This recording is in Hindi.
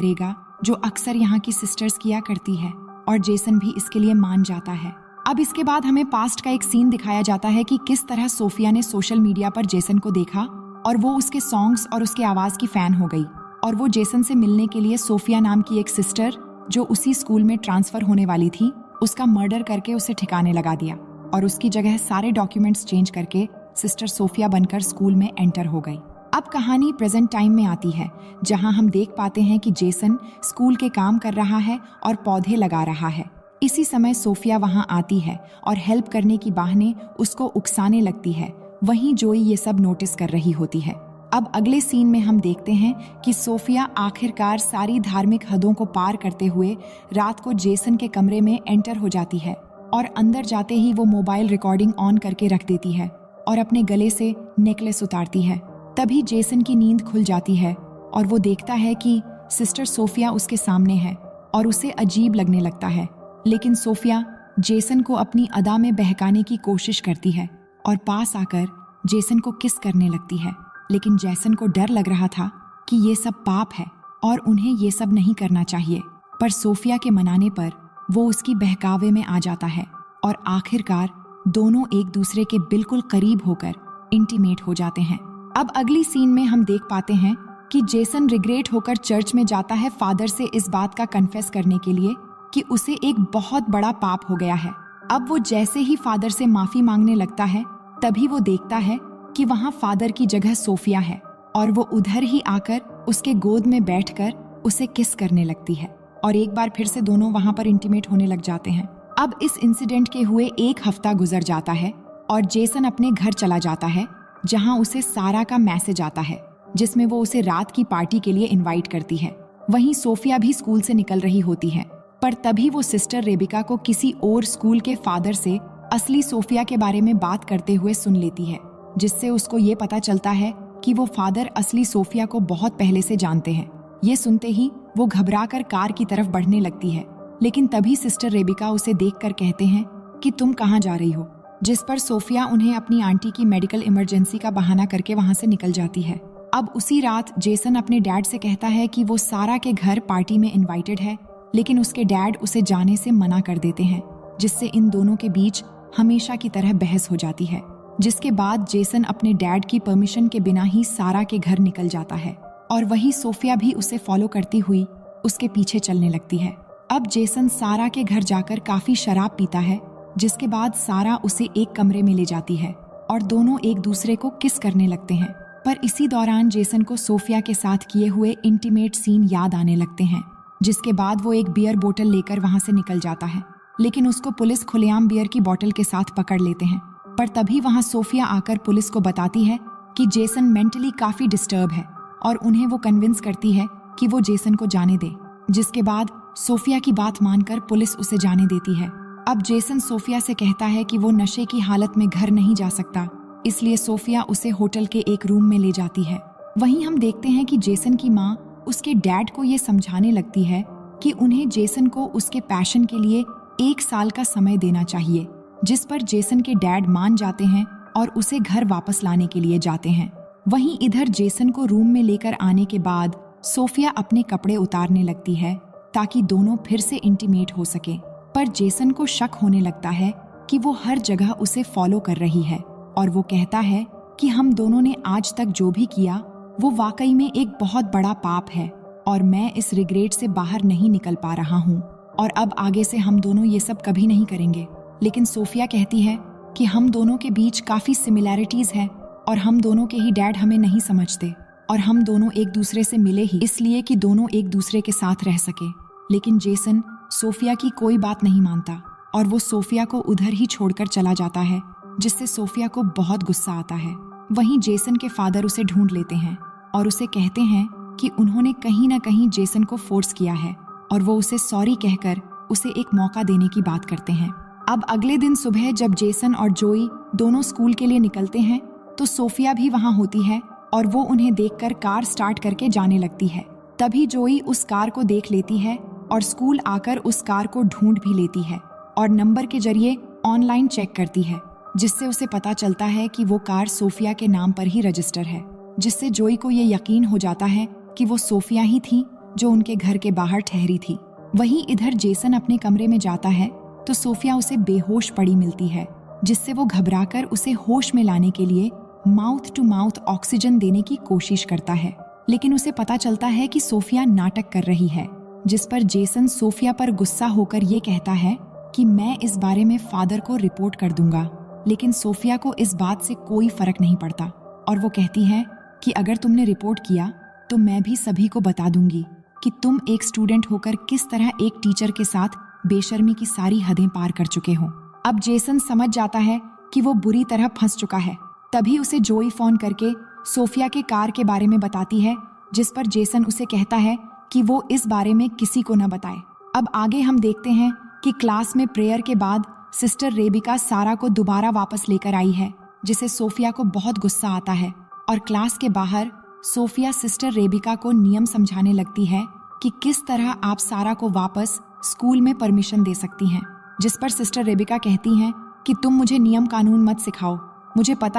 करेगा जो अक्सर यहाँ की सिस्टर्स किया करती है, और जेसन भी इसके लिए मान जाता है। अब इसके बाद हमें पास्ट का एक सीन दिखाया जाता है कि किस तरह सोफिया ने सोशल मीडिया पर जेसन को देखा और वो उसके सॉन्ग्स और उसके आवाज की फैन हो गई, और वो जेसन से मिलने के लिए सोफिया नाम की एक सिस्टर जो उसी स्कूल में ट्रांसफर होने वाली थी, उसका मर्डर करके उसे ठिकाने लगा दिया और उसकी जगह सारे डॉक्यूमेंट्स चेंज करके सिस्टर सोफिया बनकर स्कूल में एंटर हो गई। अब कहानी प्रेजेंट टाइम में आती है, जहां हम देख पाते हैं कि जेसन स्कूल के काम कर रहा है और पौधे लगा रहा है। इसी समय सोफिया वहां आती है और हेल्प करने की बहाने उसको उकसाने लगती है। वहीं जोई ये सब नोटिस कर रही होती है। अब अगले सीन में हम देखते हैं कि सोफिया आखिरकार सारी धार्मिक हदों को पार करते हुए रात को जेसन के कमरे में एंटर हो जाती है, और अंदर जाते ही वो मोबाइल रिकॉर्डिंग ऑन करके रख देती है और अपने गले से नेकलेस उतारती है। तभी जेसन की नींद खुल जाती है और वो देखता है कि सिस्टर सोफिया उसके सामने है और उसे अजीब लगने लगता है। लेकिन सोफिया जेसन को अपनी अदा में बहकाने की कोशिश करती है और पास आकर जेसन को किस करने लगती है। लेकिन जेसन को डर लग रहा था कि ये सब पाप है और उन्हें ये सब नहीं करना चाहिए, पर सोफिया के मनाने पर वो उसकी बहकावे में आ जाता है और आखिरकार दोनों एक दूसरे के बिल्कुल करीब होकर इंटीमेट हो जाते हैं। अब अगली सीन में हम देख पाते हैं कि जेसन रिग्रेट होकर चर्च में जाता है फादर से इस बात का कन्फेस करने के लिए कि उसे एक बहुत बड़ा पाप हो गया है। अब वो जैसे ही फादर से माफी मांगने लगता है, तभी वो देखता है कि वहाँ फादर की जगह सोफिया है और वो उधर ही आकर उसके गोद में बैठकर उसे किस करने लगती है और एक बार फिर से दोनों वहाँ पर इंटीमेट होने लग जाते हैं। अब इस इंसिडेंट के हुए 1 हफ्ता गुजर जाता है और जेसन अपने घर चला जाता है, जहाँ उसे सारा का मैसेज आता है जिसमें वो उसे रात की पार्टी के लिए इनवाइट करती है। वहीं सोफिया भी स्कूल से निकल रही होती है, पर तभी वो सिस्टर रेबिका को किसी और स्कूल के फादर से असली सोफिया के बारे में बात करते हुए सुन लेती है, जिससे उसको ये पता चलता है कि वो फादर असली सोफिया को बहुत पहले से जानते हैं। ये सुनते ही वो घबराकर कार की तरफ बढ़ने लगती है, लेकिन तभी सिस्टर रेबिका उसे देखकर कहते हैं कि तुम कहाँ जा रही हो, जिस पर सोफिया उन्हें अपनी आंटी की मेडिकल इमरजेंसी का बहाना करके वहाँ से निकल जाती है। अब उसी रात जेसन अपने डैड से कहता है कि वो सारा के घर पार्टी में इनवाइटेड है, लेकिन उसके डैड उसे जाने से मना कर देते हैं, जिससे इन दोनों के बीच हमेशा की तरह बहस हो जाती है। जिसके बाद जेसन अपने डैड की परमिशन के बिना ही सारा के घर निकल जाता है और वही सोफिया भी उसे फॉलो करती हुई उसके पीछे चलने लगती है। अब जेसन सारा के घर जाकर काफी शराब पीता है, जिसके बाद सारा उसे एक कमरे में ले जाती है और दोनों एक दूसरे को किस करने लगते हैं। पर इसी दौरान जेसन को सोफिया के साथ किए हुए इंटीमेट सीन याद आने लगते हैं, जिसके बाद वो एक बियर बोतल लेकर वहां से निकल जाता है, लेकिन उसको पुलिस खुलेआम बियर की बोतल के साथ पकड़ लेते हैं। पर तभी वहां सोफिया आकर पुलिस को बताती है कि जेसन मेंटली काफी डिस्टर्ब है और उन्हें वो कन्विंस करती है कि वो जेसन को जाने दे, जिसके बाद सोफिया की बात मानकर पुलिस उसे जाने देती है। अब जेसन सोफिया से कहता है कि वो नशे की हालत में घर नहीं जा सकता, इसलिए सोफिया उसे होटल के एक रूम में ले जाती है। वहीं हम देखते हैं कि जेसन की माँ उसके डैड को ये समझाने लगती है कि उन्हें जेसन को उसके पैशन के लिए 1 साल का समय देना चाहिए, जिस पर जेसन के डैड मान जाते हैं और उसे घर वापस लाने के लिए जाते हैं। वहीं इधर जेसन को रूम में लेकर आने के बाद सोफिया अपने कपड़े उतारने लगती है ताकि दोनों फिर से इंटीमेट हो सके, पर जेसन को शक होने लगता है कि वो हर जगह उसे फॉलो कर रही है और वो कहता है कि हम दोनों ने आज तक जो भी किया वो वाकई में एक बहुत बड़ा पाप है और मैं इस रिग्रेट से बाहर नहीं निकल पा रहा हूँ और अब आगे से हम दोनों ये सब कभी नहीं करेंगे। लेकिन सोफिया कहती है कि हम दोनों के बीच काफी सिमिलैरिटीज है और हम दोनों के ही डैड हमें नहीं समझते और हम दोनों एक दूसरे से मिले ही इसलिए कि दोनों एक दूसरे के साथ रह सके। लेकिन जेसन सोफिया की कोई बात नहीं मानता और वो सोफिया को उधर ही छोड़कर चला जाता है, जिससे सोफिया को बहुत गुस्सा आता है। वहीं जेसन के फादर उसे ढूंढ लेते हैं और उसे कहते हैं कि उन्होंने कहीं ना कहीं जेसन को फोर्स किया है और वो उसे सॉरी कहकर उसे एक मौका देने की बात करते हैं। अब अगले दिन सुबह जब जेसन और जोई दोनों स्कूल के लिए निकलते हैं तो सोफिया भी वहां होती है और वो उन्हें देखकर कार स्टार्ट करके जाने लगती है। तभी जोई उस कार को देख लेती है और स्कूल आकर उस कार को ढूंढ भी लेती है और नंबर के जरिए ऑनलाइन चेक करती है, जिससे उसे पता चलता है कि वो कार सोफिया के नाम पर ही रजिस्टर है, जिससे जोई को ये यकीन हो जाता है कि वो सोफिया ही थी जो उनके घर के बाहर ठहरी थी। वहीं इधर जेसन अपने कमरे में जाता है तो सोफिया उसे बेहोश पड़ी मिलती है, जिससे वो घबराकर उसे होश में लाने के लिए माउथ टू माउथ ऑक्सीजन देने की कोशिश करता है। लेकिन उसे पता चलता है कि सोफिया नाटक कर रही है, जिस पर जेसन सोफिया पर गुस्सा होकर ये कहता है कि मैं इस बारे में फादर को रिपोर्ट कर दूंगा। लेकिन सोफिया को इस बात से कोई फर्क नहीं पड़ता और वो कहती है कि अगर तुमने रिपोर्ट किया तो मैं भी सभी को बता दूंगी कि तुम एक स्टूडेंट होकर किस तरह एक टीचर के साथ बेशर्मी की सारी हदें पार कर चुके हो। अब जेसन समझ जाता है कि वो बुरी तरह फंस चुका है। तभी उसे जोई फोन करके सोफिया के कार के बारे में बताती है, जिस पर जेसन उसे कहता है कि वो इस बारे में किसी को न बताए। अब आगे हम देखते हैं कि क्लास में प्रेयर के बाद सिस्टर रेबिका सारा को दोबारा वापस लेकर आई है, जिसे सोफिया को बहुत गुस्सा आता है और क्लास के बाहर सोफिया सिस्टर रेबिका को नियम समझाने लगती है कि किस तरह आप सारा को वापस स्कूल में परमिशन दे सकती हैं, जिस पर सिस्टर रेबिका कहती हैं कि तुम मुझे नियम कानून मत सिखाओ, मुझे पता है